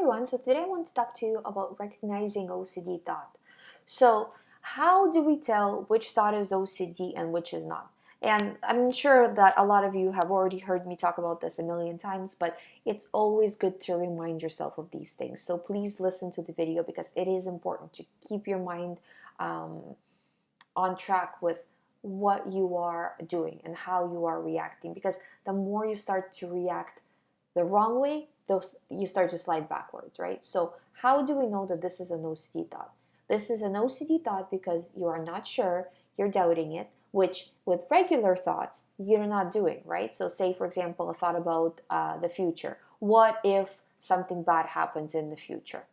everyone, so today I want to talk to you about recognizing OCD thought. So how do we tell which thought is OCD and which is not? And I'm sure that a lot of you have already heard me talk about this a million times, but it's always good to remind yourself of these things. So please listen to the video because it is important to keep your mind on track with what you are doing and how you are reacting, because the more you start to react the wrong way, you start to slide backwards, right? So how do we know that this is an OCD thought? This is an OCD thought because you are not sure, you're doubting it, which with regular thoughts, you're not doing, right? So say, for example, a thought about the future. What if something bad happens in the future?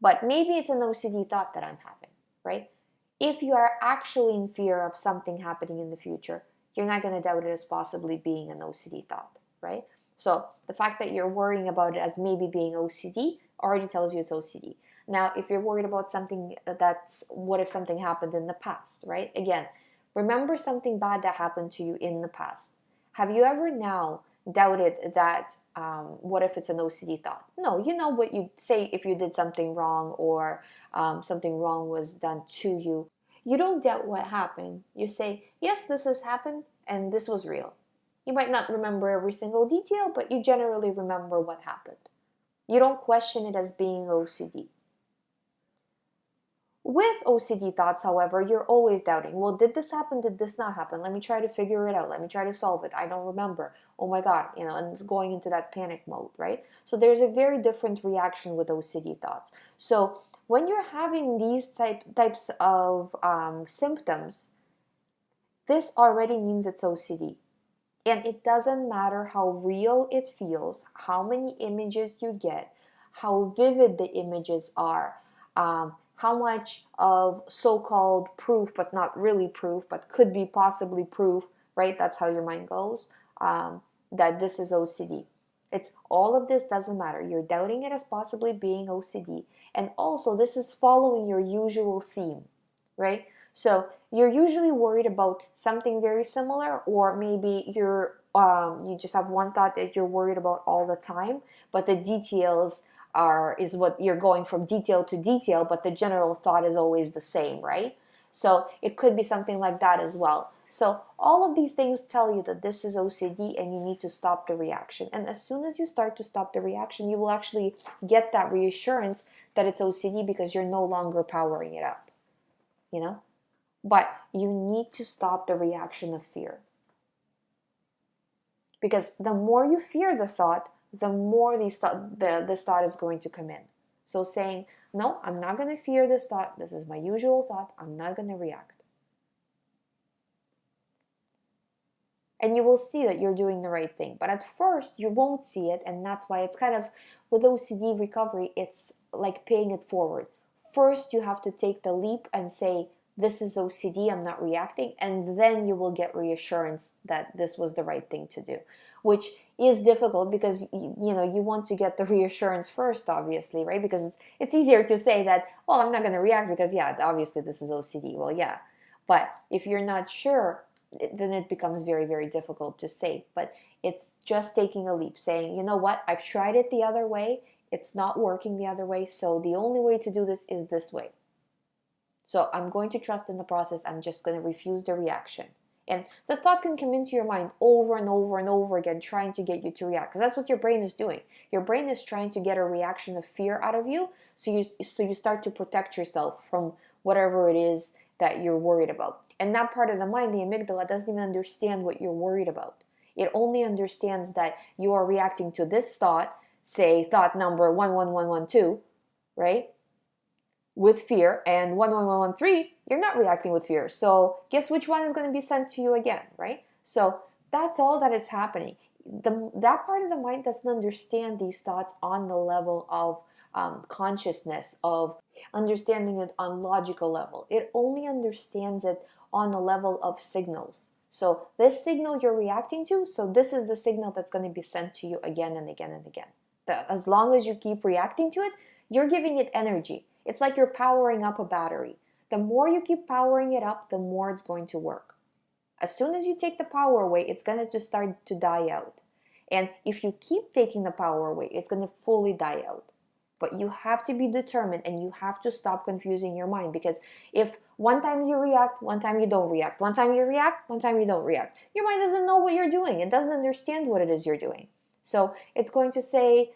But maybe it's an OCD thought that I'm having, right? If you are actually in fear of something happening in the future, you're not going to doubt it as possibly being an OCD thought, right? So the fact that you're worrying about it as maybe being OCD already tells you it's OCD. Now, if you're worried about something that's, what if something happened in the past, right? Again, remember something bad that happened to you in the past. Have you ever now doubted that, what if it's an OCD thought? No, you know what you'd say if you did something wrong or something wrong was done to you. You don't doubt what happened. You say, yes, this has happened and this was real. You might not remember every single detail, but you generally remember what happened. You don't question it as being OCD. With OCD thoughts, however, you're always doubting. Well, did this happen? Did this not happen? Let me try to figure it out. Let me try to solve it. I don't remember. Oh my God, and it's going into that panic mode, right? So there's a very different reaction with OCD thoughts. So when you're having these types of symptoms, this already means it's OCD. And it doesn't matter how real it feels, how many images you get, how vivid the images are, how much of so-called proof, but not really proof, but could be possibly proof, right? That's how your mind goes, that this is OCD. It's all of this doesn't matter. You're doubting it as possibly being OCD. And also, this is following your usual theme, right? So you're usually worried about something very similar, or maybe you just have one thought that you're worried about all the time, but the details is what you're going from detail to detail, but the general thought is always the same, right? So it could be something like that as well. So all of these things tell you that this is OCD and you need to stop the reaction. And as soon as you start to stop the reaction, you will actually get that reassurance that it's OCD because you're no longer powering it up, you know? But you need to stop the reaction of fear. Because the more you fear the thought, the more this thought is going to come in. So saying, no, I'm not going to fear this thought. This is my usual thought. I'm not going to react. And you will see that you're doing the right thing. But at first, you won't see it. And that's why it's kind of, with OCD recovery, it's like paying it forward. First, you have to take the leap and say, this is OCD, I'm not reacting, and then you will get reassurance that this was the right thing to do, which is difficult because you want to get the reassurance first, obviously, right? Because it's easier to say that, well, I'm not going to react because, yeah, obviously this is OCD. Well, yeah, but if you're not sure, then it becomes very, very difficult to say. But it's just taking a leap, saying, you know what, I've tried it the other way, it's not working the other way, so the only way to do this is this way. So I'm going to trust in the process. I'm just going to refuse the reaction. And the thought can come into your mind over and over and over again, trying to get you to react. Because that's what your brain is doing. Your brain is trying to get a reaction of fear out of you. So you start to protect yourself from whatever it is that you're worried about. And that part of the mind, the amygdala, doesn't even understand what you're worried about. It only understands that you are reacting to this thought, say thought number 11112, right? With fear, and 11113, you're not reacting with fear. So guess which one is going to be sent to you again, right? So that's all that is happening. That part of the mind doesn't understand these thoughts on the level of consciousness, of understanding it on logical level. It only understands it on the level of signals. So this signal you're reacting to, so this is the signal that's going to be sent to you again and again and again. As long as you keep reacting to it, you're giving it energy. It's like you're powering up a battery. The more you keep powering it up, the more it's going to work. As soon as you take the power away, it's going to just start to die out. And if you keep taking the power away, it's going to fully die out. But you have to be determined and you have to stop confusing your mind, because if one time you react, one time you don't react, one time you react, one time you don't react, your mind doesn't know what you're doing. It doesn't understand what it is you're doing. So it's going to say,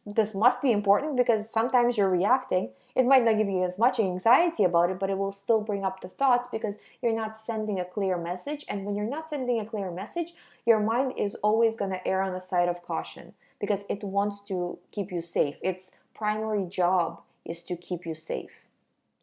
this must be important because sometimes you're reacting. It might not give you as much anxiety about it, but it will still bring up the thoughts because you're not sending a clear message. And when you're not sending a clear message, your mind is always going to err on the side of caution because it wants to keep you safe. Its primary job is to keep you safe.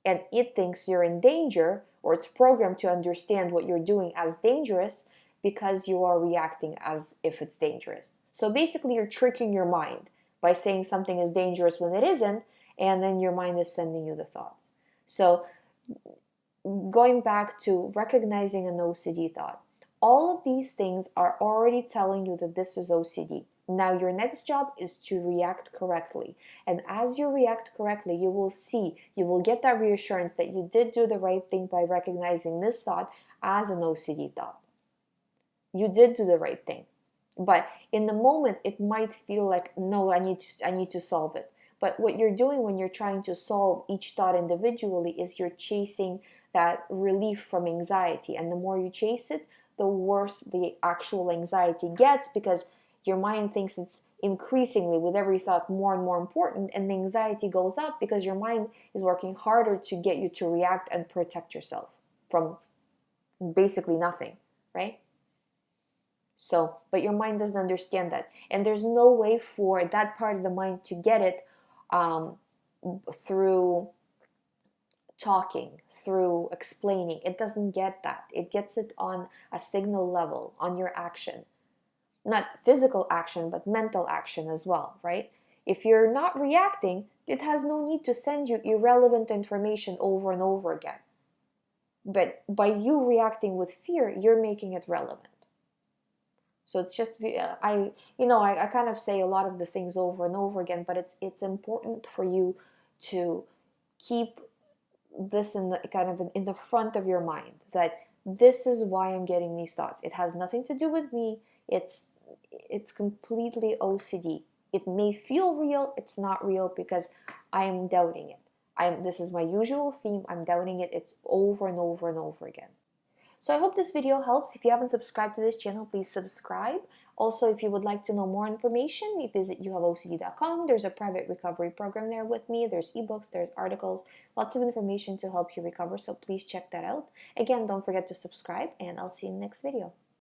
And it thinks you're in danger, or it's programmed to understand what you're doing as dangerous because you are reacting as if it's dangerous. So basically, you're tricking your mind by saying something is dangerous when it isn't, and then your mind is sending you the thoughts. So going back to recognizing an OCD thought, all of these things are already telling you that this is OCD. Now your next job is to react correctly. And as you react correctly, you will get that reassurance that you did do the right thing by recognizing this thought as an OCD thought. You did do the right thing. But in the moment, it might feel like, no, I need to solve it. But what you're doing when you're trying to solve each thought individually is you're chasing that relief from anxiety. And the more you chase it, the worse the actual anxiety gets, because your mind thinks it's increasingly, with every thought, more and more important, and the anxiety goes up because your mind is working harder to get you to react and protect yourself from basically nothing, right? So, but your mind doesn't understand that, and there's no way for that part of the mind to get it through talking, through explaining. It doesn't get that. It gets it on a signal level, on your action. Not physical action, but mental action as well, right? If you're not reacting, it has no need to send you irrelevant information over and over again. But by you reacting with fear, you're making it relevant. So it's just, I kind of say a lot of the things over and over again, but it's important for you to keep this in the kind of in the front of your mind, that this is why I'm getting these thoughts. It has nothing to do with me. It's completely OCD. It may feel real, it's not real because I am doubting it. This is my usual theme. I'm doubting it. It's over and over and over again. So I hope this video helps. If you haven't subscribed to this channel, please subscribe. Also, if you would like to know more information, you visit youhaveocd.com. There's a private recovery program there with me. There's ebooks, there's articles, lots of information to help you recover. So please check that out. Again, don't forget to subscribe, and I'll see you in the next video.